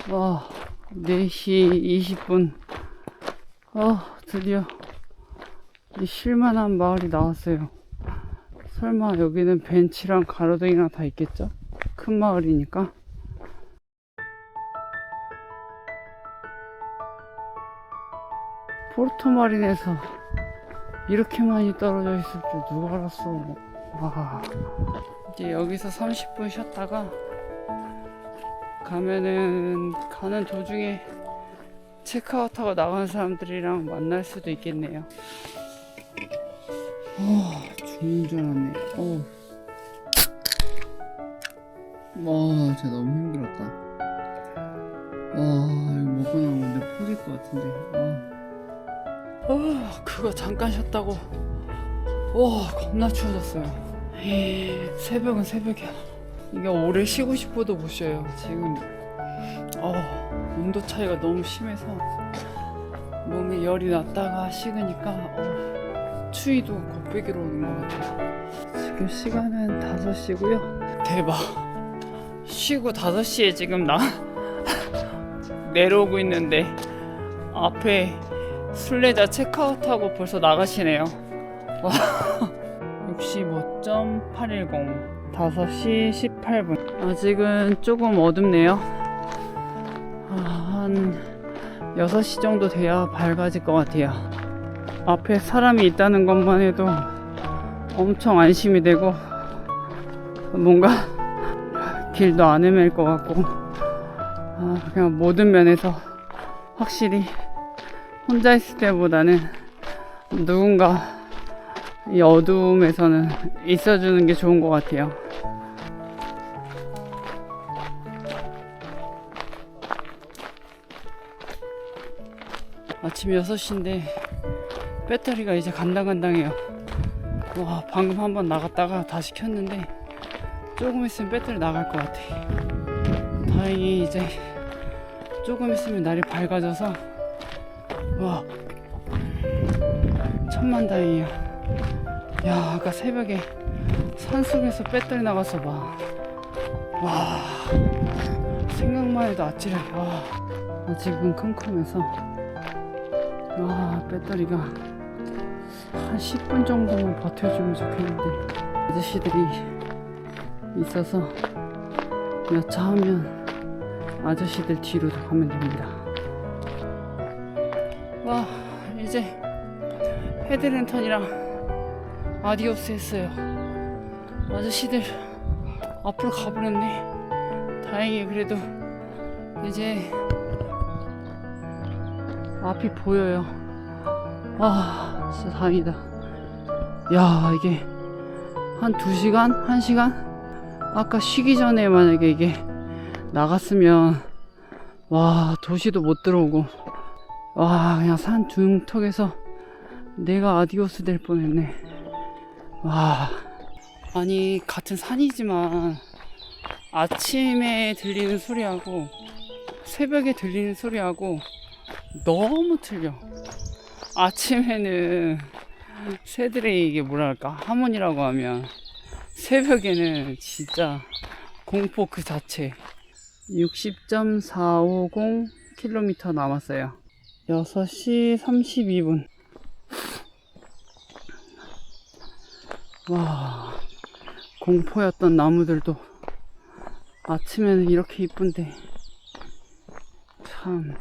와, 4시 20분. 드디어 이 쉴만한 마을이 나왔어요. 설마 여기는 벤치랑 가로등이랑 다 있겠죠? 큰 마을이니까. 포르토마린에서 이렇게 많이 떨어져 있을 줄 누가 알았어. 와. 이제 여기서 30분 쉬었다가 가는 도중에 체크아웃하고 나가는 사람들이랑 만날 수도 있겠네요. 죽는 줄 알았네. 와, 진짜 너무 힘들었다. 이거 먹고 나면 근데 포질 것 같은데. 그거 잠깐 쉬었다고. 겁나 추워졌어요. 새벽은 새벽이야. 이게 오래 쉬고 싶어도 못 쉬어요. 지금 온도 차이가 너무 심해서 몸에 열이 났다가 식으니까 추위도 곱빼기로 오는 것 같아요. 지금 시간은 5시고요. 대박. 쉬고 5시에 지금 내려오고 있는데 앞에 순례자 체크아웃하고 벌써 나가시네요. 65.810 5시 18분. 아직은 조금 어둡네요. 한 6시 정도 돼야 밝아질 것 같아요. 앞에 사람이 있다는 것만 해도 엄청 안심이 되고 뭔가 길도 안 헤맬 것 같고 그냥 모든 면에서 확실히 혼자 있을 때보다는 누군가 이 어두움에서는 있어주는 게 좋은 것 같아요. 아침 6시인데 배터리가 이제 간당간당해요. 와, 방금 한번 나갔다가 다시 켰는데 조금 있으면 배터리 나갈 것 같아. 다행히 이제 조금 있으면 날이 밝아져서 와, 천만다행이야. 야, 아까 새벽에 산속에서 배터리 나가서 와, 생각만 해도 아찔해. 아직은 컴컴해서 배터리가 한 10분 정도만 버텨주면 좋겠는데 아저씨들이 있어서 여차하면 아저씨들 뒤로 가면 됩니다. 와, 이제 헤드랜턴이랑 아디오스 했어요. 아저씨들 앞으로 가버렸네. 다행히 그래도 이제 앞이 보여요. 진짜 다행이다. 야, 이게 한 2시간? 1시간? 아까 쉬기 전에 만약에 이게 나갔으면 도시도 못 들어오고 그냥 산 둥턱에서 내가 아디오스 될 뻔했네. 아니, 같은 산이지만 아침에 들리는 소리하고 새벽에 들리는 소리하고 너무 틀려. 아침에는 새들의 이게 뭐랄까 하모니라고 하면 새벽에는 진짜 공포 그 자체. 60.450km 남았어요. 6시 32분. 와, 공포였던 나무들도 아침에는 이렇게 이쁜데 참.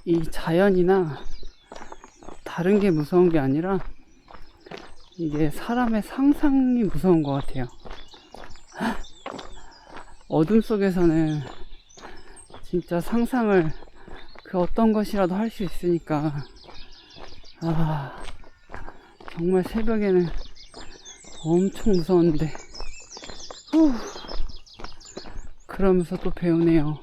이 자연이나 다른 게 무서운 게 아니라 이게 사람의 상상이 무서운 것 같아요. 어둠 속에서는 진짜 상상을 그 어떤 것이라도 할 수 있으니까 정말 새벽에는 엄청 무서웠는데 그러면서 또 배우네요.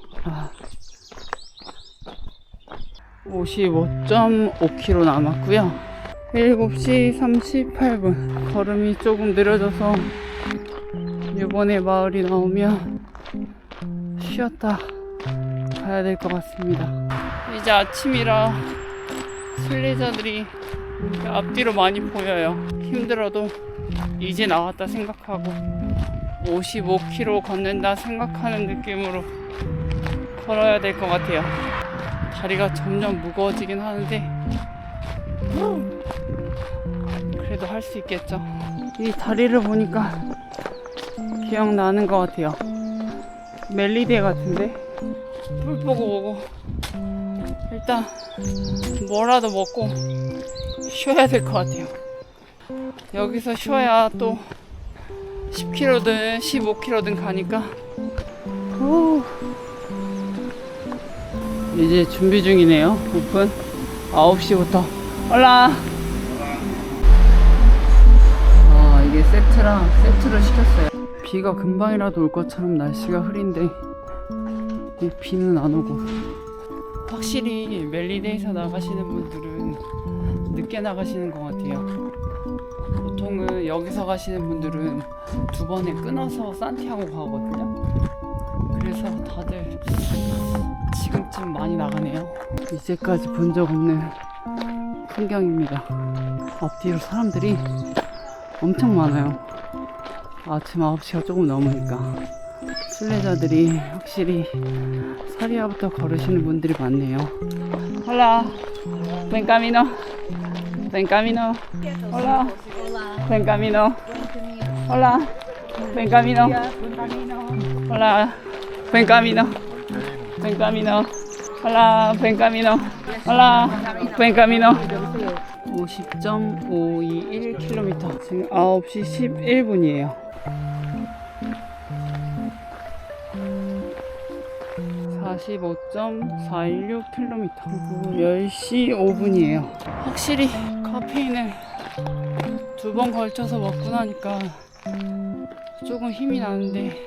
55.5km 남았고요. 7시 38분. 걸음이 조금 느려져서 이번에 마을이 나오면 쉬었다 가야 될 것 같습니다. 이제 아침이라 순례자들이 앞뒤로 많이 보여요. 힘들어도 이제 나왔다 생각하고 55km 걷는다 생각하는 느낌으로 걸어야 될 것 같아요. 다리가 점점 무거워지긴 하는데 그래도 할 수 있겠죠. 이 다리를 보니까 기억나는 것 같아요. 멜리데 같은데 뿔 보고 오고 일단 뭐라도 먹고 쉬어야 될 것 같아요. 여기서 쉬어야 또 10km든 15km든 가니까 이제 준비 중이네요. 오픈 9시부터 올라. 이게 세트로 시켰어요. 비가 금방이라도 올 것처럼 날씨가 흐린데 이 비는 안 오고. 확실히 멜리데에서 나가시는 분들은 늦게 나가시는 것 같아요. 보통은 여기서 가시는 분들은 두 번에 끊어서 산티아고 가거든요. 그래서 다들 지금쯤 많이 나가네요. 이제까지 본 적 없는 풍경입니다. 앞뒤로 사람들이 엄청 많아요. 아침 9시가 조금 넘으니까 순례자들이 확실히 사리아부터 걸으시는 분들이 많네요. Hola, buen camino, buen camino. Hola, buen camino. Hola, buen camino. Hola, buen camino, buen camino. Hola, buen camino. Hola, buen camino. 50.521km. 지금 9시 11분이에요. 45.416km. 그리고 10시 5분이에요. 확실히 카페인을 두 번 걸쳐서 먹고 나니까 조금 힘이 나는데,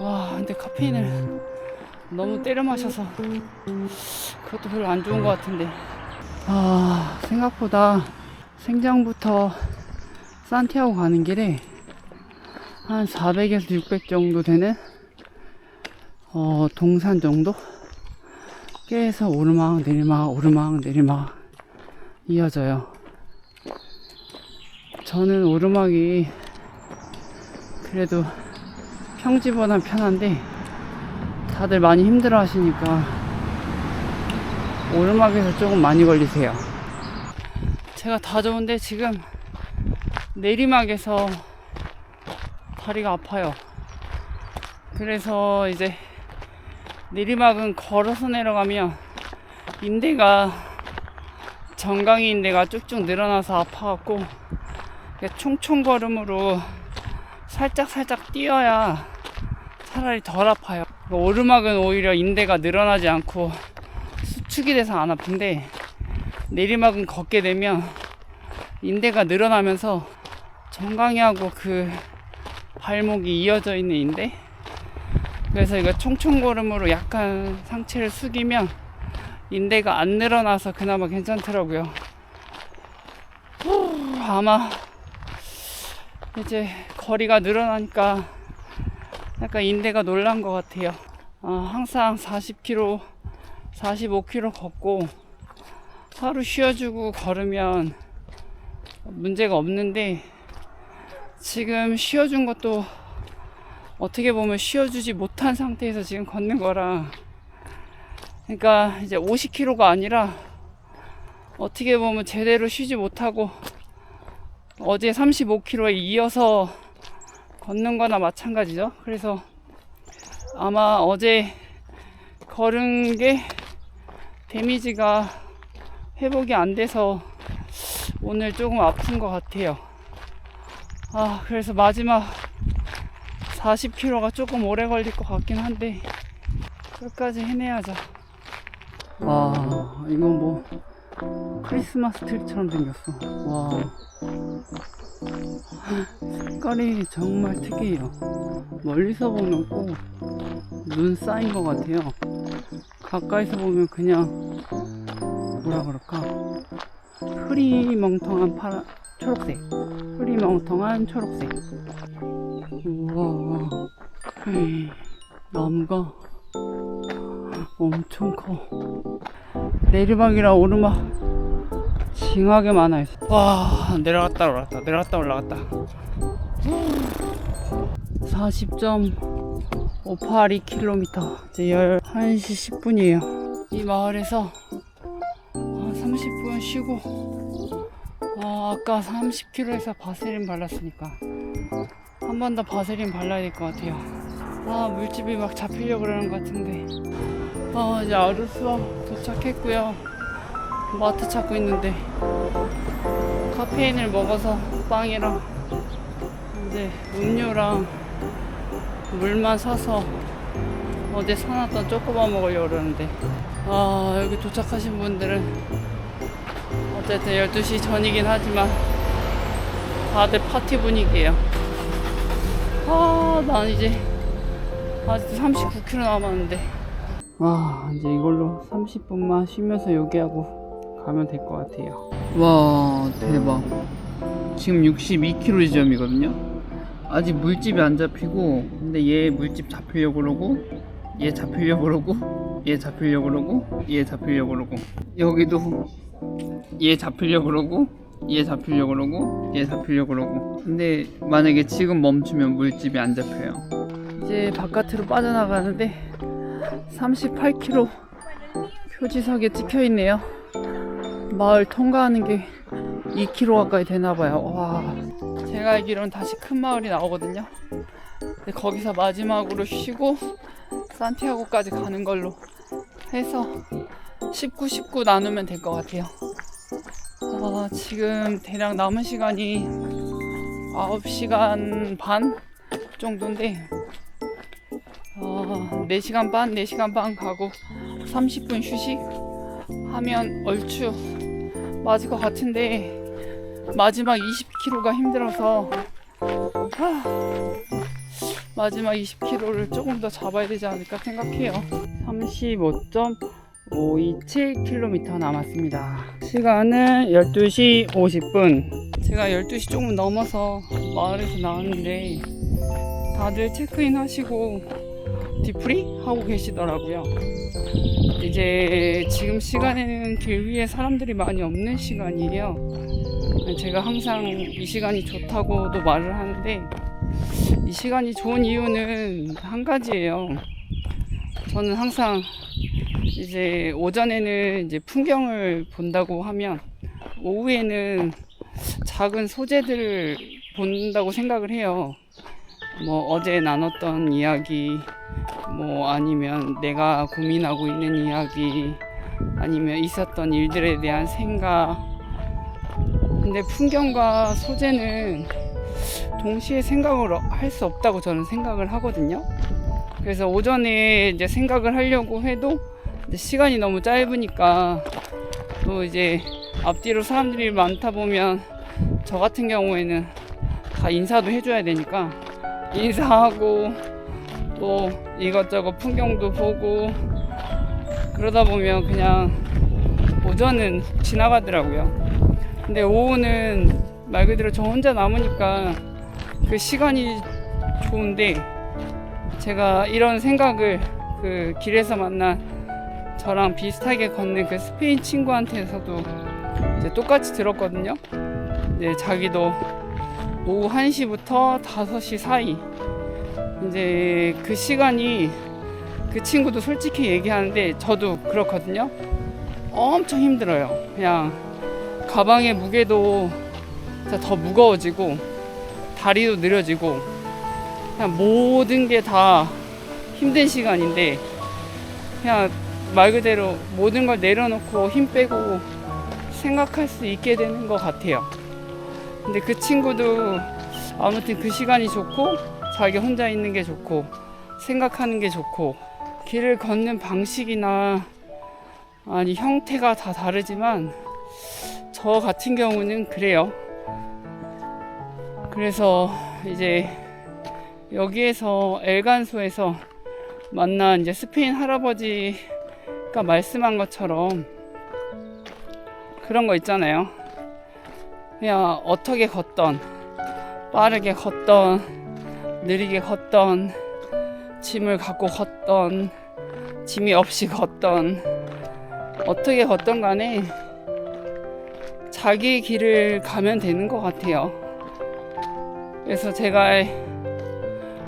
와, 근데 카페인을 너무 때려 마셔서 그것도 별로 안 좋은 것 같은데. 생각보다 생장부터 산티아고 가는 길에 한 400에서 600 정도 되는 동산 정도? 계속 오르막 내리막 이어져요. 저는 오르막이 그래도 평지보단 편한데 다들 많이 힘들어 하시니까 오르막에서 조금 많이 걸리세요. 제가 다 좋은데 지금 내리막에서 다리가 아파요. 그래서 이제 내리막은 걸어서 내려가면 정강이 인대가 쭉쭉 늘어나서 아파갖고 총총 걸음으로 살짝 뛰어야 차라리 덜 아파요. 오르막은 오히려 인대가 늘어나지 않고 수축이 돼서 안 아픈데, 내리막은 걷게 되면 인대가 늘어나면서 정강이하고 그 발목이 이어져 있는 인대, 그래서 이거 총총 걸음으로 약간 상체를 숙이면 인대가 안 늘어나서 그나마 괜찮더라고요. 아마 이제 거리가 늘어나니까 약간 인대가 놀란 것 같아요. 항상 40km, 45km 걷고 하루 쉬어주고 걸으면 문제가 없는데, 지금 쉬어준 것도 어떻게 보면 쉬어주지 못한 상태에서 지금 걷는 거라, 그러니까 이제 50km가 아니라 어떻게 보면 제대로 쉬지 못하고 어제 35km에 이어서 걷는 거나 마찬가지죠. 그래서 아마 어제 걸은 게 데미지가 회복이 안 돼서 오늘 조금 아픈 것 같아요. 그래서 마지막 40km가 조금 오래 걸릴 것 같긴 한데 끝까지 해내야죠. 와, 이건 뭐 크리스마스 트리처럼 생겼어. 와, 색깔이 정말 특이해요. 멀리서 보면 꼭 눈 쌓인 것 같아요. 가까이서 보면 그냥 뭐라 그럴까, 흐리멍텅한 초록색. 흐리멍텅한 초록색. 우와, 나무가 엄청 커. 내리막이랑 오르막 징하게 많아요. 와, 내려갔다 올라갔다 내려갔다 올라갔다. 40.582km. 이제 11시 10분이에요 이 마을에서 30분 쉬고, 아까 30km에서 바세린 발랐으니까 한 번 더 바세린 발라야 될 것 같아요. 물집이 막 잡히려고 그러는 것 같은데. 이제 아루스와 도착했고요. 마트 찾고 있는데 카페인을 먹어서 빵이랑 이제 음료랑 물만 사서 어제 사놨던 초코바 먹으려고 그러는데, 여기 도착하신 분들은 어쨌든 12시 전이긴 하지만 다들 파티 분위기예요. 난 이제 아직도 39km 남았는데, 이제 이걸로 30분만 쉬면서 요기하고 가면 될 것 같아요. 와, 대박. 지금 62km 지점이거든요. 아직 물집이 안 잡히고, 근데 얘 물집 잡히려고 그러고, 얘 잡히려고 그러고, 얘 잡히려고 그러고, 얘 잡히려고 그러고, 여기도 얘 잡히려고 그러고, 얘 잡히려고 그러고, 얘 잡히려고 그러고. 근데 만약에 지금 멈추면 물집이 안 잡혀요. 이제 바깥으로 빠져나가는데 38km 표지석에 찍혀있네요. 마을 통과하는 게 2km 가까이 되나봐요. 와, 제가 알기로는 다시 큰 마을이 나오거든요. 근데 거기서 마지막으로 쉬고 산티아고까지 가는 걸로 해서 19 나누면 될 것 같아요. 지금 대략 남은 시간이 9시간 반 정도인데, 4시간 반 가고 30분 휴식 하면 얼추 맞을 것 같은데, 마지막 20km가 힘들어서 마지막 20km를 조금 더 잡아야 되지 않을까 생각해요. 35.527km 남았습니다. 시간은 12시 50분. 제가 12시 조금 넘어서 마을에서 나왔는데 다들 체크인 하시고 디프리 하고 계시더라고요. 이제 지금 시간에는 길 위에 사람들이 많이 없는 시간이에요. 제가 항상 이 시간이 좋다고도 말을 하는데, 이 시간이 좋은 이유는 한 가지예요. 저는 항상 이제 오전에는 이제 풍경을 본다고 하면 오후에는 작은 소재들을 본다고 생각을 해요. 뭐 어제 나눴던 이야기, 뭐 아니면 내가 고민하고 있는 이야기, 아니면 있었던 일들에 대한 생각. 근데 풍경과 소재는 동시에 생각을 할 수 없다고 저는 생각을 하거든요. 그래서 오전에 이제 생각을 하려고 해도 이제 시간이 너무 짧으니까, 또 이제 앞뒤로 사람들이 많다 보면 저 같은 경우에는 다 인사도 해줘야 되니까 인사하고 또 이것저것 풍경도 보고 그러다 보면 그냥 오전은 지나가더라고요. 근데 오후는 말 그대로 저 혼자 남으니까 그 시간이 좋은데, 제가 이런 생각을 그 길에서 만난 저랑 비슷하게 걷는 그 스페인 친구한테서도 이제 똑같이 들었거든요. 이제 자기도 오후 1시부터 5시 사이, 이제 그 시간이, 그 친구도 솔직히 얘기하는데 저도 그렇거든요. 엄청 힘들어요. 그냥 가방의 무게도 더 무거워지고 다리도 느려지고 그냥 모든 게 다 힘든 시간인데, 그냥 말 그대로 모든 걸 내려놓고 힘 빼고 생각할 수 있게 되는 것 같아요. 근데 그 친구도 아무튼 그 시간이 좋고 자기 혼자 있는 게 좋고 생각하는 게 좋고, 길을 걷는 방식이나 아니 형태가 다 다르지만 저 같은 경우는 그래요. 그래서 이제 여기에서 엘간소에서 만난 이제 스페인 할아버지가 말씀한 것처럼 그런 거 있잖아요. 그냥 어떻게 걷던, 빠르게 걷던, 느리게 걷던, 짐을 갖고 걷던, 짐이 없이 걷던, 어떻게 걷던 간에 자기의 길을 가면 되는 것 같아요. 그래서 제가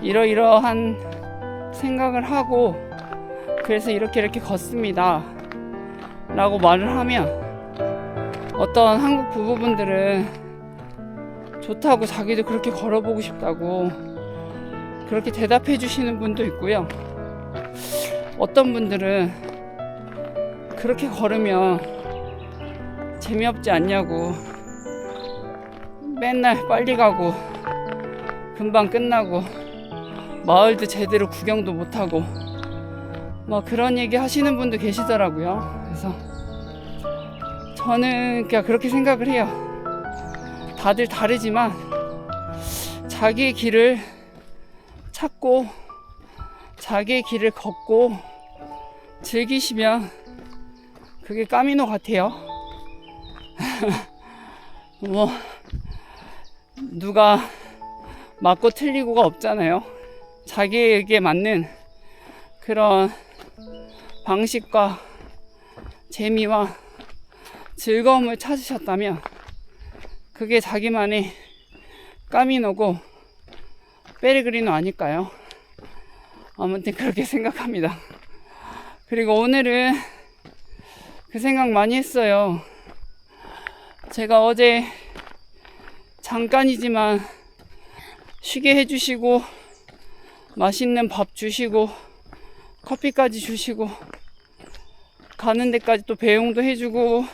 이러이러한 생각을 하고 그래서 이렇게 걷습니다 라고 말을 하면 어떤 한국 부부분들은 좋다고 자기도 그렇게 걸어보고 싶다고 그렇게 대답해 주시는 분도 있고요. 어떤 분들은 그렇게 걸으면 재미없지 않냐고, 맨날 빨리 가고 금방 끝나고 마을도 제대로 구경도 못하고 막 그런 얘기 하시는 분도 계시더라고요. 그래서 저는 그냥 그렇게 생각을 해요. 다들 다르지만 자기의 길을 찾고 자기의 길을 걷고 즐기시면 그게 까미노 같아요. 뭐 누가 맞고 틀리고가 없잖아요. 자기에게 맞는 그런 방식과 재미와 즐거움을 찾으셨다면 그게 자기만의 까미노고 페레그리노 아닐까요? 아무튼 그렇게 생각합니다. 그리고 오늘은 그 생각 많이 했어요. 제가 어제 잠깐이지만 쉬게 해주시고 맛있는 밥 주시고 커피까지 주시고 가는 데까지 또 배웅도 해주고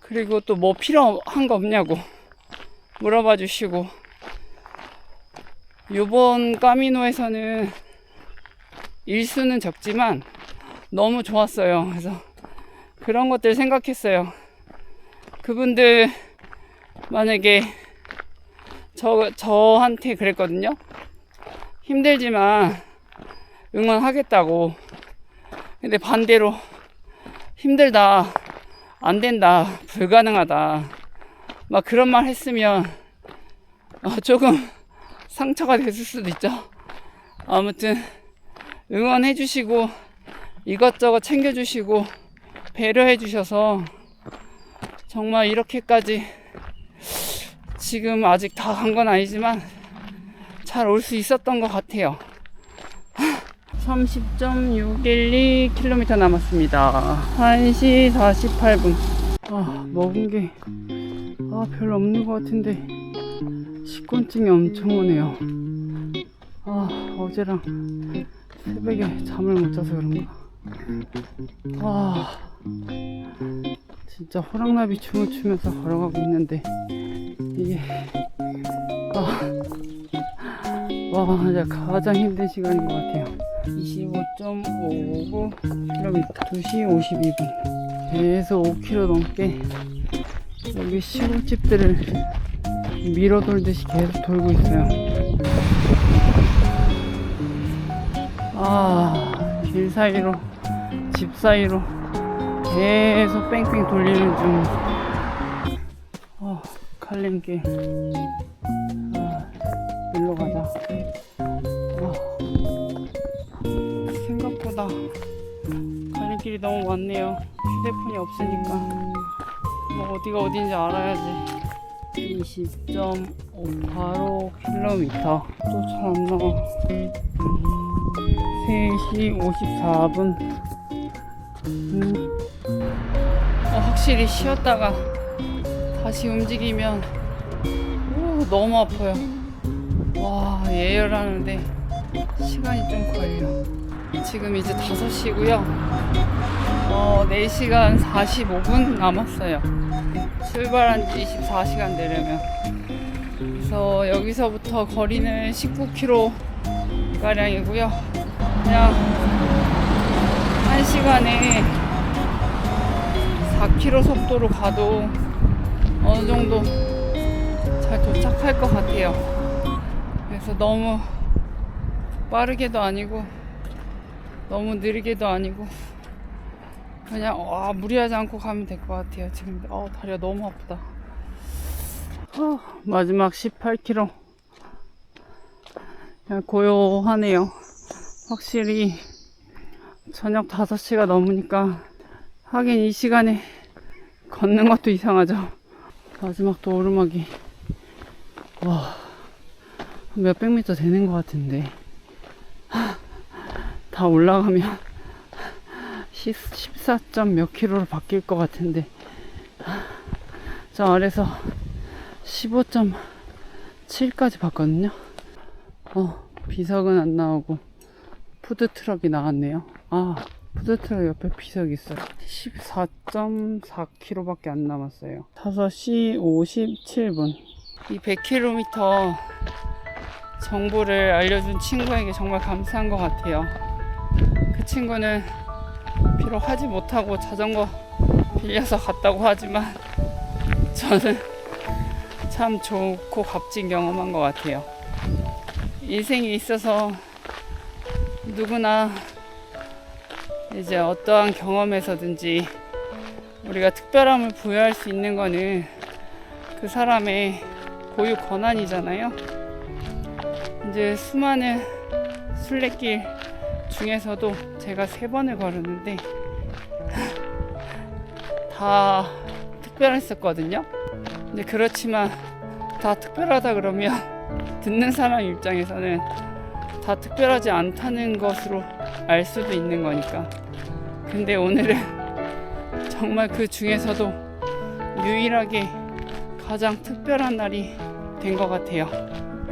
그리고 또 뭐 필요한 거 없냐고 물어봐 주시고 요번 까미노에서는 일수는 적지만 너무 좋았어요. 그래서 그런 것들 생각했어요. 그분들 만약에 저한테 그랬거든요. 힘들지만 응원하겠다고. 근데 반대로 힘들다, 안 된다, 불가능하다 막 그런 말 했으면 조금 상처가 됐을 수도 있죠. 아무튼 응원해 주시고 이것저것 챙겨 주시고 배려해 주셔서 정말 이렇게까지 지금 아직 다 간 건 아니지만 잘 올 수 있었던 것 같아요. 30.612km 남았습니다. 1시 48분. 먹은 게 별로 없는 것 같은데 식곤증이 엄청 오네요. 어제랑 새벽에 잠을 못 자서 그런가. 진짜 호랑나비 춤을 추면서 걸어가고 있는데 이게 진짜 가장 힘든 시간인 것 같아요. 25.59km 2시 52분 계속 5km 넘게 여기 시골집들을 밀어 돌듯이 계속 돌고 있어요. 길 사이로 집 사이로 계속 뺑뺑 돌리는 중. 칼림길 일로 가자. 생각보다 갈림길이 너무 많네요. 휴대폰이 없으니까 뭐 어디가 어딘지 알아야지. 20.58km 또 잘 안 나와. 3시 54분. 확실히 쉬었다가 다시 움직이면 너무 아파요. 예열하는데 시간이 좀 걸려. 지금 이제 5시고요 4시간 45분 남았어요. 출발한 지 24시간 되려면. 그래서 여기서부터 거리는 19km 가량이고요. 그냥 1시간에 4km 속도로 가도 어느 정도 잘 도착할 것 같아요. 그래서 너무 빠르게도 아니고 너무 느리게도 아니고 그냥 무리하지 않고 가면 될 것 같아요. 지금 다리가 너무 아프다. 마지막 18km 그냥 고요하네요. 확실히 저녁 5시가 넘으니까 하긴 이 시간에 걷는 것도 이상하죠. 마지막 또 오르막이 와 몇백 미터 되는 것 같은데 다 올라가면 14점 몇 킬로로 바뀔 것 같은데 저 아래서 15.7까지 봤거든요. 비석은 안 나오고 푸드트럭이 나왔네요. 푸드트럭 옆에 비석이 있어요. 14.4km 밖에 안 남았어요. 5시 57분. 이 100km 정보를 알려준 친구에게 정말 감사한 것 같아요. 그 친구는 비록 하지 못하고 자전거 빌려서 갔다고 하지만 저는 참 좋고 값진 경험한 것 같아요. 인생에 있어서 누구나 이제 어떠한 경험에서든지 우리가 특별함을 부여할 수 있는 거는 그 사람의 고유 권한이잖아요. 이제 수많은 순례길 중에서도 제가 3번을 걸었는데 다 특별했었거든요. 근데 그렇지만 다 특별하다 그러면 듣는 사람 입장에서는 다 특별하지 않다는 것으로 알 수도 있는 거니까. 근데 오늘은 정말 그 중에서도 유일하게 가장 특별한 날이 된 것 같아요.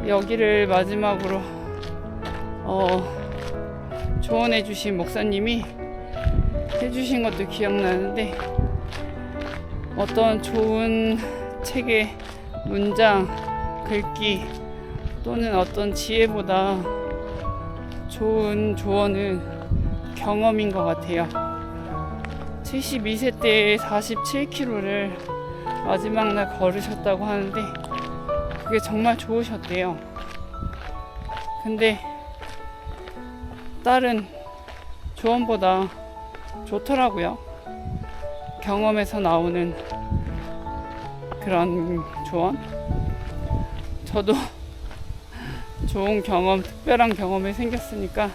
여기를 마지막으로 조언해 주신 목사님이 해주신 것도 기억나는데, 어떤 좋은 책의 문장, 글귀 또는 어떤 지혜보다 좋은 조언은 경험인 것 같아요. 72세 때 47km를 마지막 날 걸으셨다고 하는데 그게 정말 좋으셨대요. 근데 다른 조언보다 좋더라고요. 경험에서 나오는 그런 조언. 저도 좋은 경험, 특별한 경험이 생겼으니까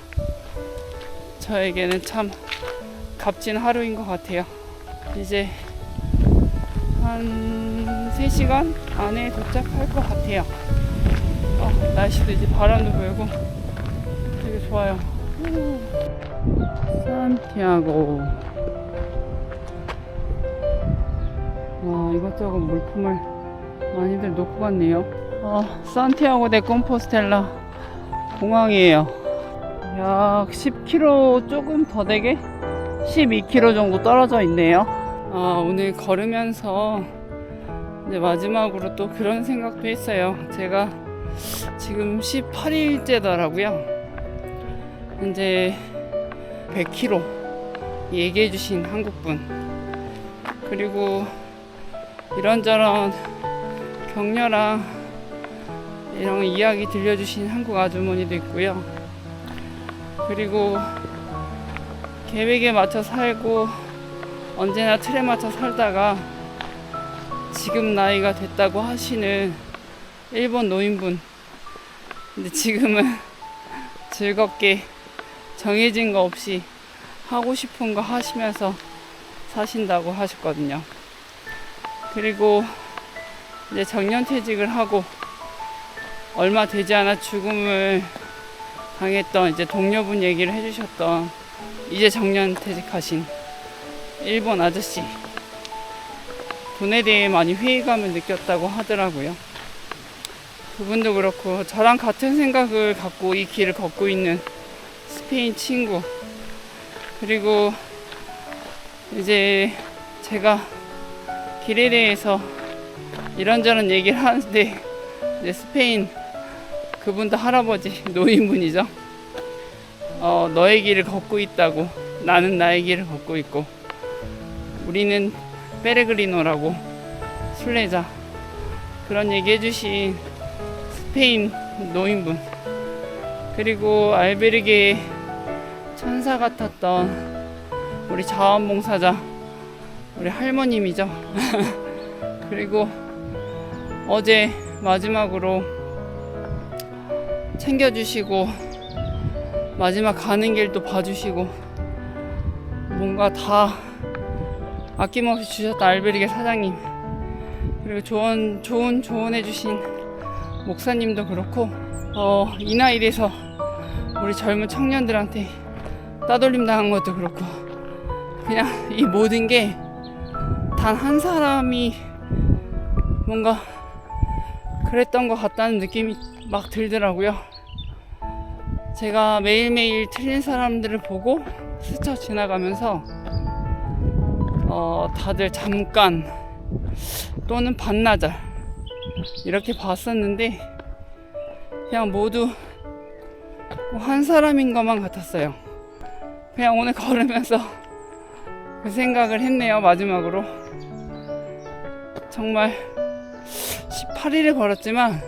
저에게는 참 값진 하루인 것 같아요. 이제 한 3시간 안에 도착할 것 같아요. 날씨도 이제 바람도 불고 되게 좋아요. 산티아고. 이것저것 물품을 많이들 놓고 갔네요. 산티아고 데 콤포스텔라 공항이에요. 약 10km 조금 더 되게 12km 정도 떨어져 있네요. 오늘 걸으면서 이제 마지막으로 또 그런 생각도 했어요. 제가 지금 18일째더라고요. 이제 100km 얘기해 주신 한국분, 그리고 이런저런 격려랑 이런 이야기 들려주신 한국 아주머니도 있고요. 그리고 계획에 맞춰 살고 언제나 틀에 맞춰 살다가 지금 나이가 됐다고 하시는 일본 노인분. 근데 지금은 즐겁게 정해진 거 없이 하고 싶은 거 하시면서 사신다고 하셨거든요. 그리고 이제 정년퇴직을 하고 얼마 되지 않아 죽음을 당했던 이제 동료분 얘기를 해주셨던 이제 정년퇴직하신 일본 아저씨, 돈에 대해 많이 회의감을 느꼈다고 하더라고요. 그분도 그렇고 저랑 같은 생각을 갖고 이 길을 걷고 있는 스페인 친구, 그리고 이제 제가 길에 대해서 이런저런 얘기를 하는데 이제 스페인 그분도 할아버지 노인분이죠. 너의 길을 걷고 있다고, 나는 나의 길을 걷고 있고, 우리는 페레그리노라고 순례자, 그런 얘기 해주신 스페인 노인분, 그리고 알베르게의 천사 같았던 우리 자원봉사자 우리 할머님이죠. 그리고 어제 마지막으로 챙겨주시고 마지막 가는 길도 봐주시고 뭔가 다 아낌없이 주셨던 알베르게 사장님, 그리고 좋은 조언해주신 목사님도 그렇고, 이 나이 돼서 우리 젊은 청년들한테 따돌림 당한 것도 그렇고, 그냥 이 모든 게 단 한 사람이 뭔가 그랬던 것 같다는 느낌이 막 들더라고요. 제가 매일매일 틀린 사람들을 보고 스쳐 지나가면서 다들 잠깐 또는 반나절 이렇게 봤었는데, 그냥 모두 한 사람인 것만 같았어요. 그냥 오늘 걸으면서 그 생각을 했네요. 마지막으로 정말 18일을 걸었지만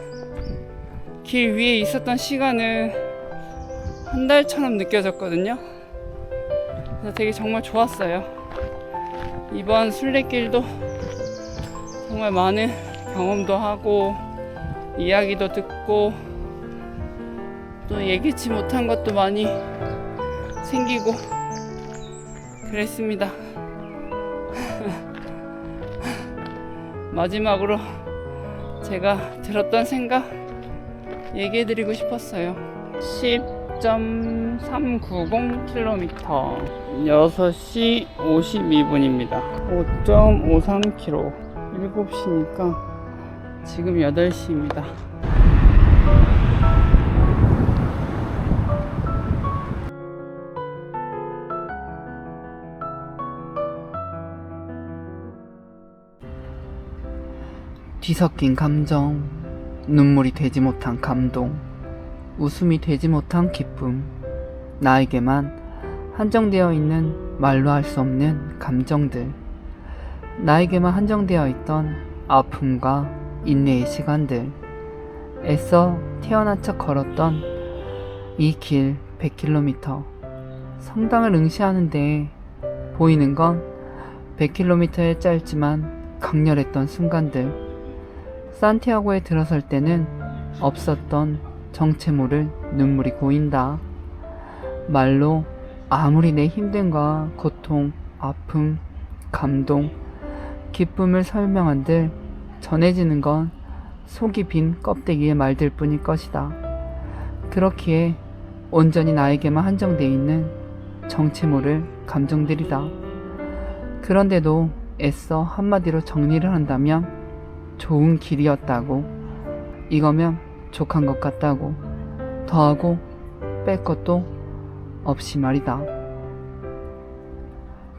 길 위에 있었던 시간은 한 달처럼 느껴졌거든요. 그래서 되게 정말 좋았어요. 이번 순례길도 정말 많은 경험도 하고 이야기도 듣고 또 예기치 못한 것도 많이 생기고 그랬습니다. 마지막으로 제가 들었던 생각 얘기해드리고 싶었어요. 10.390km 6시 52분입니다 5.53km 7시니까 지금 8시입니다 뒤섞인 감정, 눈물이 되지 못한 감동, 웃음이 되지 못한 기쁨, 나에게만 한정되어 있는 말로 할 수 없는 감정들, 나에게만 한정되어 있던 아픔과 인내의 시간들, 애써 태어난 척 걸었던 이 길 100km, 성당을 응시하는데 보이는 건 100km의 짧지만 강렬했던 순간들, 산티아고에 들어설 때는 없었던 정체 모를 눈물이 고인다. 말로 아무리 내 힘듦과 고통, 아픔, 감동, 기쁨을 설명한들 전해지는 건 속이 빈 껍데기의 말들 뿐일 것이다. 그렇기에 온전히 나에게만 한정되어 있는 정체 모를 감정들이다. 그런데도 애써 한마디로 정리를 한다면 좋은 길이었다고, 이거면 족한 것 같다고, 더하고 뺄 것도 없이 말이다.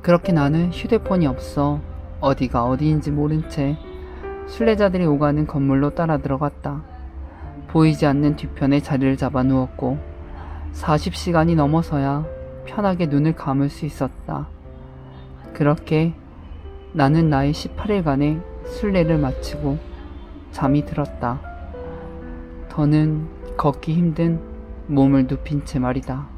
그렇게 나는 휴대폰이 없어 어디가 어디인지 모른 채 순례자들이 오가는 건물로 따라 들어갔다. 보이지 않는 뒤편에 자리를 잡아 누웠고 40시간이 넘어서야 편하게 눈을 감을 수 있었다. 그렇게 나는 나의 18일간의 순례를 마치고 잠이 들었다. 더는 걷기 힘든 몸을 눕힌 채 말이다.